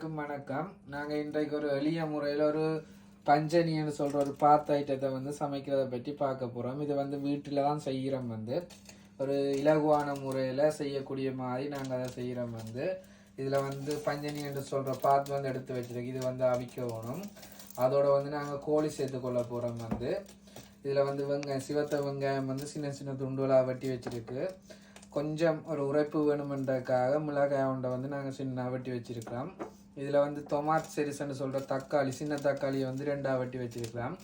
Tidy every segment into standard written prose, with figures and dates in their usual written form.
அனைவருக்கும் வணக்கம். நாங்கள் இன்றைக்கு ஒரு எளிய முறையில் ஒரு பஞ்சனின்னு சொல்கிற ஒரு பாத் ஐட்டத்தை சமைக்கிறத பற்றி பார்க்க போகிறோம். இது வீட்டில் தான் செய்கிறோம். ஒரு இலகுவான முறையில் செய்யக்கூடிய மாதிரி நாங்கள் அதை செய்கிறோம். இதில் பஞ்சனி என்று சொல்கிற பாத் எடுத்து வச்சிருக்கு. இது அவிக்கணும். அதோட நாங்கள் கோழி சேர்த்துக்கொள்ள போகிறோம். இதில் வெங்காயம், சிவத்த வெங்காயம் சின்ன சின்ன துண்டுகளாக வெட்டி வச்சிருக்கு. கொஞ்சம் ஒரு உரைப்பு வேணுமென்றதுக்காக மிளகாய் உண்டை நாங்கள் சின்ன வெட்டி வச்சிருக்கிறோம். இதில் டொமாட் செரிசன்னு சொல்கிற தக்காளி, சின்ன தக்காளியை 2ஆக வெட்டி வச்சிருக்கிறோம்.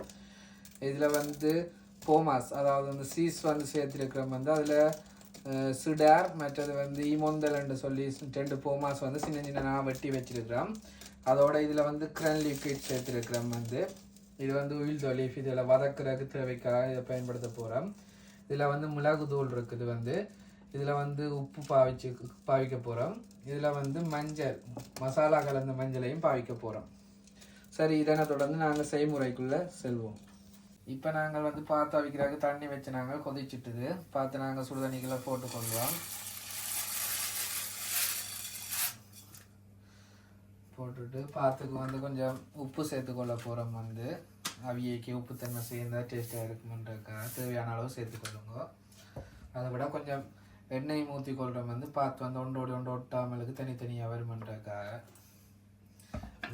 இதில் போமாஸ், அதாவது சீஸ் சேர்த்துருக்கிறோம். அதில் சுடார் மற்றது ஈமொந்தல்னு சொல்லி 2 போமாஸ் சின்ன சின்ன வெட்டி வச்சிருக்கிறோம். அதோட இதில் கிரன் லிக்விட் சேர்த்துருக்கிறோம். இது உயில் தொலீஃப், இதில் வதக்குறதுக்கு தேவைக்காக இதை பயன்படுத்த போகிறோம். இதில் மிளகு தூள் இருக்குது. இதில் உப்பு பாவிக்க போகிறோம். இதில் மஞ்சள், மசாலா கலந்த மஞ்சளையும் பாவிக்க போகிறோம். சரி, இதனை தொடர்ந்து நாங்கள் செய்முறைக்குள்ளே செல்வோம். இப்போ நாங்கள் பார்த்து வைக்கிறதுக்கு தண்ணி வச்சு நாங்கள் கொதிச்சுட்டுது. பார்த்து நாங்கள் சுடுதண்ணிக்குள்ளே போட்டுக்கொள்வோம். போட்டுட்டு பார்த்துக்கு கொஞ்சம் உப்பு சேர்த்துக்கொள்ள போகிறோம். அவியைக்கு உப்பு தன்மை சேர்ந்தால் டேஸ்ட்டாக இருக்குமென்றதுக்காக தேவையான அளவு சேர்த்துக்கொள்ளுங்க. அதை விட கொஞ்சம் எண்ணெய் ஊற்றி கொள்கிறோம். பார்த்து ஒன்றோடு ஒன்று ஒட்டாமலுக்கு தனித்தனியாக வருமென்றதுக்காக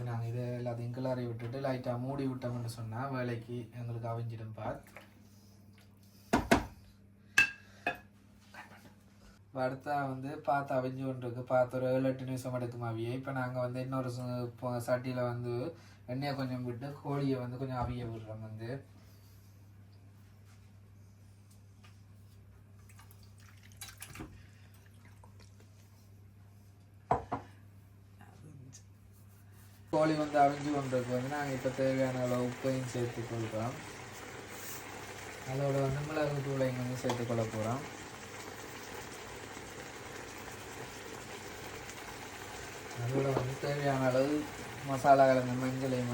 நாங்கள் இதை எல்லாத்தையும் கிளறி விட்டுட்டு லைட்டாக மூடி விட்டோம்னு சொன்னால் வேலைக்கு எங்களுக்கு அவிஞ்சிடும். அடுத்தா பார்த்து அவிஞ்சு கொண்டிருக்கு. பார்த்து ஒரு 7-8 நிமிஷம் எடுக்கும் அவியை. இப்போ நாங்கள் இன்னொரு சட்டியில் எண்ணெயை கொஞ்சம் விட்டு கோழியை கொஞ்சம் அவிய விடுறோம். கோழி அவிஞ்சு கொண்டிருக்கு. நாங்கள் இப்போ தேவையான அளவு உப்பையும் சேர்த்துக்கொள்கிறோம். அதோட மிளகு தூளையும் சேர்த்துக்கொள்ள போகிறோம். அதோட தேவையான அளவு மசாலா கலந்த மஞ்சளையும்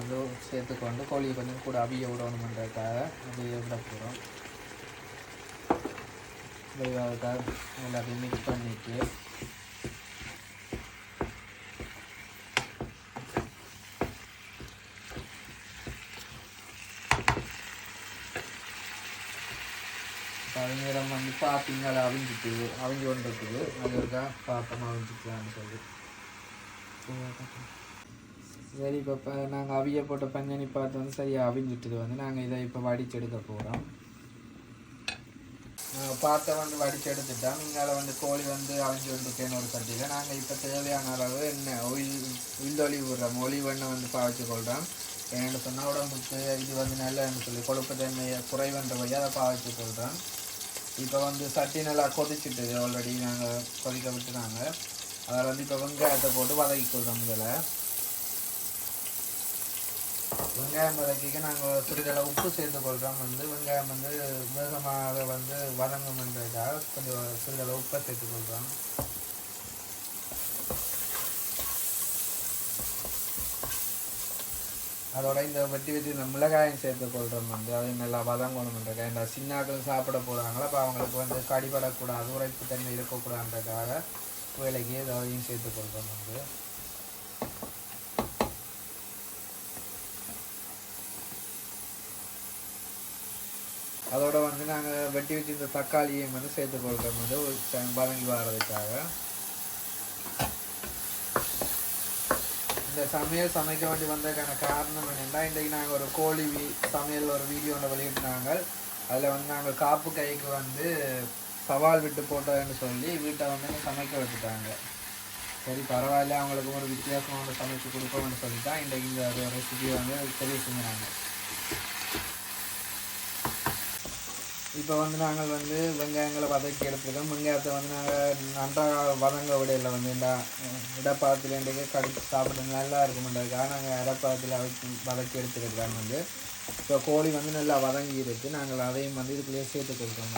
சேர்த்துக்கொண்டு கோழியை கொஞ்சம் கூட அவிய விடணுன்றதுக்காக அவிய விட போகிறோம். எல்லாத்தையும் மிக்ஸ் பண்ணிட்டு நேரம் பார்த்திங்க அதை அவிஞ்சு கொண்டு இருக்குது. அது இருக்கா பார்ப்போம் அவிஞ்சிக்கலான்னு சொல்லி. சரி, இப்போ நாங்கள் அவிய போட்ட பஞ்சனி பார்த்து சரியாக அவிஞ்சிட்டுது. நாங்கள் இதை இப்போ வடிச்சு எடுக்க போகிறோம். பார்த்த வடிச்சு எடுத்துட்டோம். இங்கால கோழி அவிஞ்சு வந்துட்டேன்னு ஒரு சட்டியில் நாங்கள் இப்போ தேவையான அளவு எண்ணெய் உயில் ஒலிவு விடுறோம். ஒலிவு எண்ணெய் பாய்ச்சி கொள்கிறோம். ஏன்னு சொன்னால் உடம்புக்கு இது நல்லன்னு சொல்லி கொழுப்பு தன்மையை குறைவன்ற வழி அதை பாய்ச்சி கொள்கிறோம். இப்போ சட்டி நல்லா கொதிச்சுட்டுது. ஆல்ரெடி நாங்கள் கொதிக்க விட்டுனாங்க. அதில் இப்போ வெங்காயத்தை போட்டு வதக்கி கொள்கிறோம். இதில் வெங்காயம் வதக்கிக்க நாங்கள் சிறிதளவு உப்பு சேர்த்து கொள்கிறோம். வெங்காயம் வேகமாக வதங்கும்ன்றதுக்காக கொஞ்சம் சிறிதளவு உப்பை சேர்த்துக்கொள்கிறோம். அதோட இந்த வெட்டி வச்சு இந்த மிளகாயம் சேர்த்துக்கொள்கிறோம். அதையும் நல்லா வதங்கணுன்றக்காக இந்த சின்னாக்கள் சாப்பிட போகிறாங்களோ அப்போ அவங்களுக்கு கடிபடக்கூடாது, உரைப்பு தன்மை இருக்கக்கூடாதுன்றக்காக வேலைக்கு அதையும் சேர்த்துக்கொள்கிறோம். அதோட நாங்கள் வெட்டி வச்சு இந்த தக்காளியையும் சேர்த்துக்கொள்கிறோம். வதங்கி வர்றதுக்காக இந்த சமைக்க வேண்டி வந்ததுக்கான காரணம் என்னென்னா, இன்றைக்கு நாங்கள் ஒரு கோழி சமையல் ஒரு வீடியோ ஒன்று வெளியிட்டாங்க. அதில் நாங்கள் காப்பு கைக்கு சவால் விட்டு போட்டதுன்னு சொல்லி வீட்டை சமைக்க வச்சுட்டாங்க. சரி, பரவாயில்ல, அவங்களுக்கு ஒரு வித்தியாசமாக சமைச்சு கொடுப்போம்னு சொல்லிட்டான். இன்றைக்கு இந்த ரெசிபியை தெரிய செஞ்சாங்க. இப்போ நாங்கள் வெங்காயங்களை வதக்கி எடுத்துருக்கோம். வெங்காயத்தை நாங்கள் நன்றாக வதங்க விடையில் இந்த இடப்பாத்தில் இன்றைக்கு கடிச்சு சாப்பிட நல்லா இருக்குமென்றதுக்காக நாங்கள் இடப்பாத்தில் வதக்கி எடுத்துருக்கிறோம். இப்போ கோழி நல்லா வதங்கி இருக்குது. நாங்கள் அதையும் இதுக்குள்ளேயே சேர்த்துக்கொள்கிறோம்.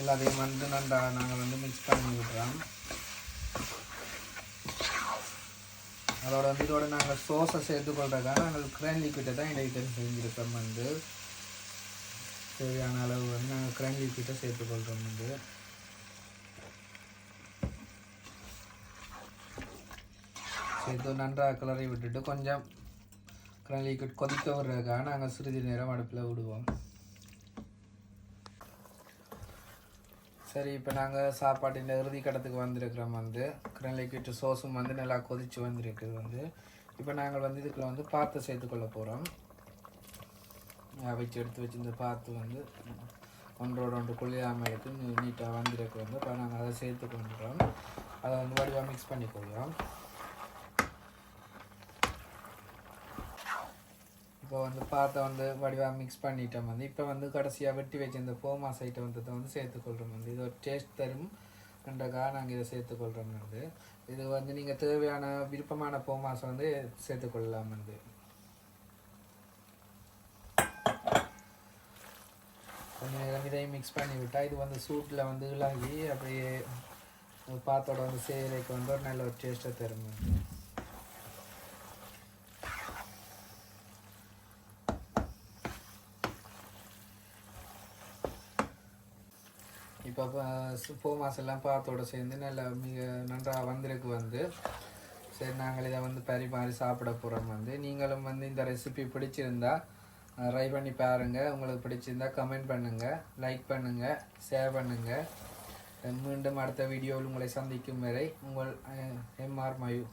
எல்லாத்தையும் நன்றாக நாங்கள் மிக்ஸ் பண்ணி விடுறோம். அதோட இதோட நாங்கள் சோஸை சேர்த்துக்கொள்றதுக்காக நாங்கள் கிரேன் லிக்விட்டை தான் இன்றைக்கு செஞ்சுருக்கோம். தேவையான அளவு வந்து நாங்கள் கிரங்கி கிட்ட சேர்த்துக்கொள்கிறோம் வந்து. சேர்த்து நன்றாக கிளறி விட்டுட்டு கொஞ்சம் கிரங்கி கொதிக்க விடுறதுக்காக நாங்கள் சிறிது நேரம் அடுப்பில் விடுவோம். சரி, இப்போ நாங்கள் சாப்பாட்டின் இறுதி கட்டத்துக்கு வந்திருக்கிறோம் வந்து. கிரங்கி சோஸும் வந்து நல்லா கொதித்து வந்திருக்குது வந்து. இப்போ நாங்கள் வந்து இதுக்குள்ள வந்து பாத்தை சேர்த்துக்கொள்ள போகிறோம். வச்சு எடுத்து வச்சு இந்த பாத்து வந்து ஒன்றோட ஒன்று கொள்ளியாமல் எடுத்து நீட்டாக வந்திருக்கு வந்து. இப்போ நாங்கள் அதை சேர்த்து கொண்டுறோம். அதை வந்து வடிவாக மிக்ஸ் பண்ணிக்கொள்கிறோம். இப்போ வந்து பாத்தை வந்து வடிவாக மிக்ஸ் பண்ணிட்டோம் வந்து. இப்போ வந்து கடைசியாக வெட்டி வச்சு இந்த போமாஸ் ஐட்டம் வந்து சேர்த்துக்கொள்கிறோம் வந்து. இது ஒரு டேஸ்ட் தரும் என்றக்காக நாங்கள் இதை சேர்த்துக்கொள்கிறோம் வந்து. இது வந்து நீங்கள் தேவையான விருப்பமான போமாஸை வந்து சேர்த்துக்கொள்ளலாம் வந்து. கொஞ்சம் நேரம் இதையும் மிக்ஸ் பண்ணி விட்டால் இது வந்து சூட்டில் வந்து இழகி அப்படியே பாத்தோட வந்து சேலைக்கு வந்து ஒரு நல்ல ஒரு டேஸ்ட்டை தரும் வந்து. இப்போ போமாஸ் எல்லாம் பாத்தோடு சேர்ந்து நல்லா மிக நன்றாக வந்திருக்கு வந்து. சரி, நாங்கள் இதை வந்து பரிமாறி சாப்பிட போகிறோம் வந்து. நீங்களும் வந்து இந்த ரெசிபி பிடிச்சிருந்தா ட்ரை பண்ணி பாருங்கள். உங்களுக்கு பிடிச்சிருந்தா கமெண்ட் பண்ணுங்கள், லைக் பண்ணுங்கள், ஷேர் பண்ணுங்கள். மீண்டும் அடுத்த வீடியோவில் உங்களை சந்திக்கும் வரை உங்கள் MR மயூ.